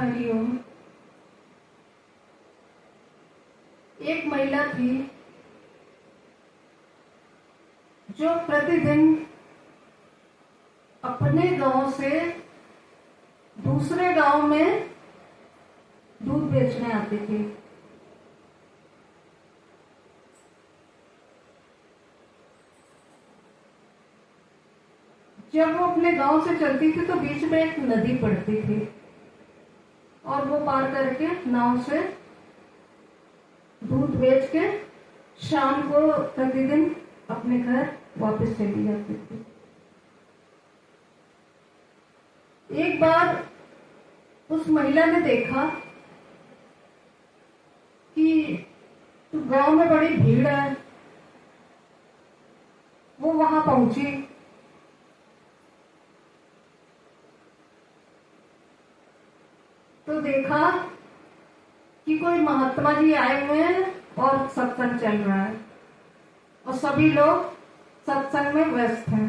हरिओम। एक महिला थी जो प्रतिदिन अपने गांव से दूसरे गांव में दूध बेचने आती थी। जब वो अपने गांव से चलती थी तो बीच में एक नदी पड़ती थी और वो पार करके नाव से दूध बेच के शाम को प्रतिदिन अपने घर वापस चली जाती थी। एक बार उस महिला ने देखा कि गांव में बड़ी भीड़ है। वो वहां पहुंची तो देखा कि कोई महात्मा जी आए हुए हैं और सत्संग चल रहा है और सभी लोग सत्संग में व्यस्त हैं।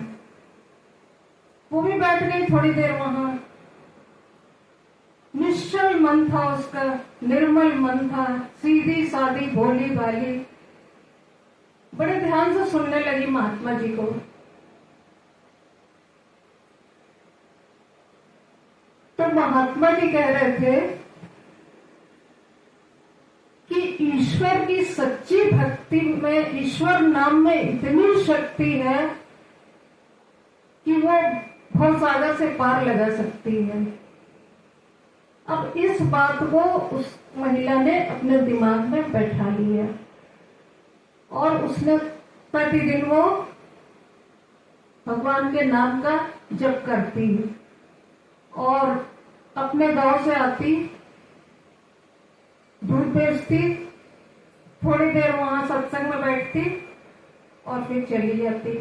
वो भी बैठ गई थोड़ी देर वहां। निश्चल मन था उसका, निर्मल मन था, सीधी सादी भोली भाली। बड़े ध्यान से सुनने लगी महात्मा जी को। तो महात्मा जी कह रहे थे कि ईश्वर की सच्ची भक्ति में, ईश्वर नाम में इतनी शक्ति है कि वो भवसागर से पार लगा सकती है। अब इस बात को उस महिला ने अपने दिमाग में बैठा लिया और उसने प्रतिदिन वो भगवान के नाम का जप करती और अपने गांव से आती, दूध बेचती, थोड़ी देर वहां सत्संग में बैठती और फिर चली जाती।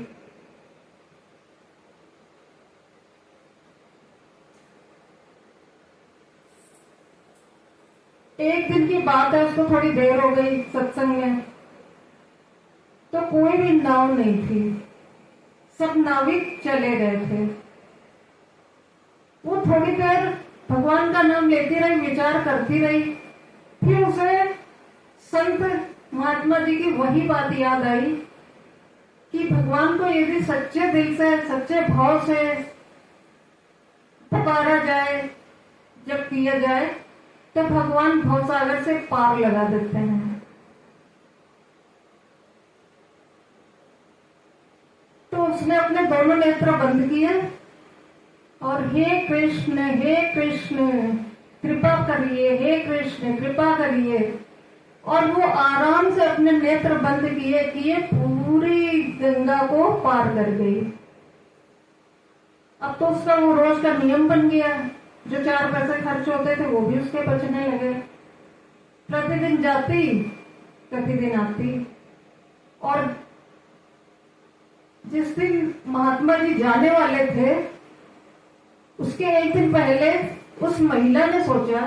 एक दिन की बात है, उसको थोड़ी देर हो गई सत्संग में, तो कोई भी नाव नहीं थी, सब नाविक चले गए थे। वो थोड़ी देर भगवान का नाम लेती रही, विचार करती रही। फिर उसे संत महात्मा जी की वही बात याद आई कि भगवान को यदि सच्चे दिल से, सच्चे भाव से पुकारा जाए, जब किया जाए, तो भगवान भवसागर से पार लगा देते हैं। तो उसने अपने दोनों नेत्र बंद किए और हे कृष्ण कृपा करिए, हे कृष्ण कृपा करिए। और वो आराम से अपने नेत्र बंद किए पूरी गंगा को पार कर गई। अब तो उसका वो रोज का नियम बन गया। जो 4 पैसे खर्च होते थे वो भी उसके बचने लगे। प्रतिदिन जाती, प्रतिदिन आती। और जिस दिन महात्मा जी जाने वाले थे, उसके एक दिन पहले उस महिला ने सोचा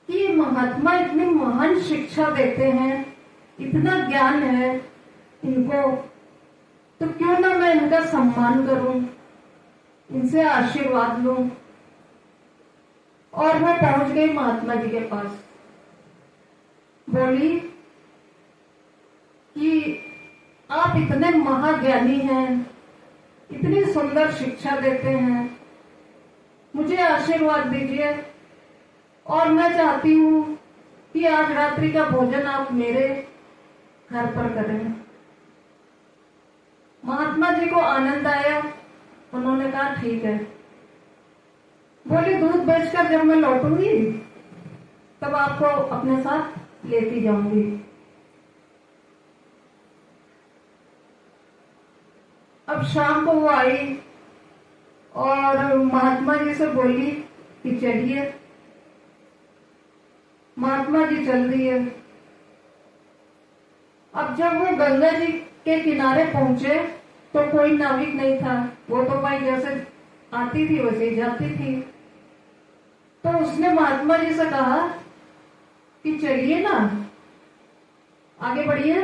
कि महात्मा इतनी महान शिक्षा देते हैं, इतना ज्ञान है इनको, तो क्यों ना मैं इनका सम्मान करूं, इनसे आशीर्वाद लूं। और मैं पहुंच गई महात्मा जी के पास। बोली कि आप इतने महाज्ञानी हैं, इतनी सुंदर शिक्षा देते हैं, मुझे आशीर्वाद दीजिए और मैं चाहती हूं कि आज रात्रि का भोजन आप मेरे घर पर करें। महात्मा जी को आनंद आया। उन्होंने कहा ठीक है। बोली दूध बेचकर जब मैं लौटूंगी तब आपको अपने साथ लेती जाऊंगी। अब शाम को वो आई और महात्मा जी से बोली कि चलिए। महात्मा जी चल दिए। अब जब वो गंगा जी के किनारे पहुंचे तो कोई नाविक नहीं था। वो तो भाई जैसे आती थी वैसे ही जाती थी। तो उसने महात्मा जी से कहा कि चलिए ना, आगे बढ़िए।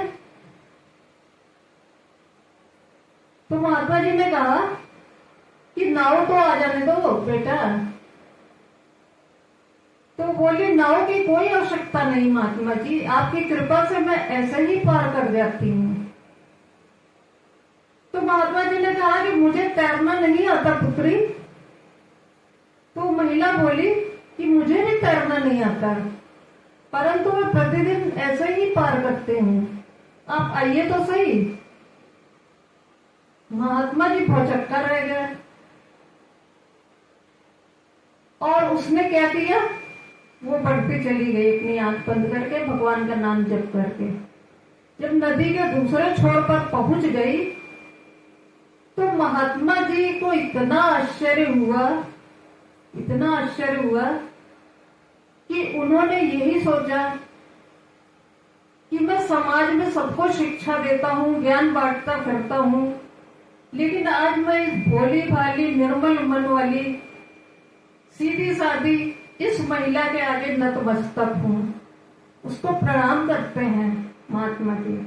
तो महात्मा जी ने कहा कि नाव तो आ जाने दो बेटा, बोली नाव की कोई आवश्यकता नहीं महात्मा जी, आपकी कृपा से मैं ऐसे ही पार कर जाती हूँ। तो महात्मा जी ने कहा कि मुझे तैरना नहीं आता पुत्री। तो महिला बोली कि मुझे भी तैरना नहीं आता, परंतु मैं प्रतिदिन ऐसे ही पार करते हूँ, आप आइए तो सही। महात्मा जी भौचक्का रह गए और उसने क्या किया, वो बढ़ती चली गई अपनी आंख बंद करके, भगवान का नाम जप करके। जब नदी के दूसरे छोर पर पहुंच गई तो महात्मा जी को इतना आश्चर्य हुआ, इतना आश्चर्य हुआ कि उन्होंने यही सोचा कि मैं समाज में सबको शिक्षा देता हूँ, ज्ञान बांटता फिरता हूँ, लेकिन आज मैं इस भोली भाली निर्मल मन वाली सीधी सादी इस महिला के आगे नतमस्तक हूँ। उसको प्रणाम करते हैं महात्मा जी।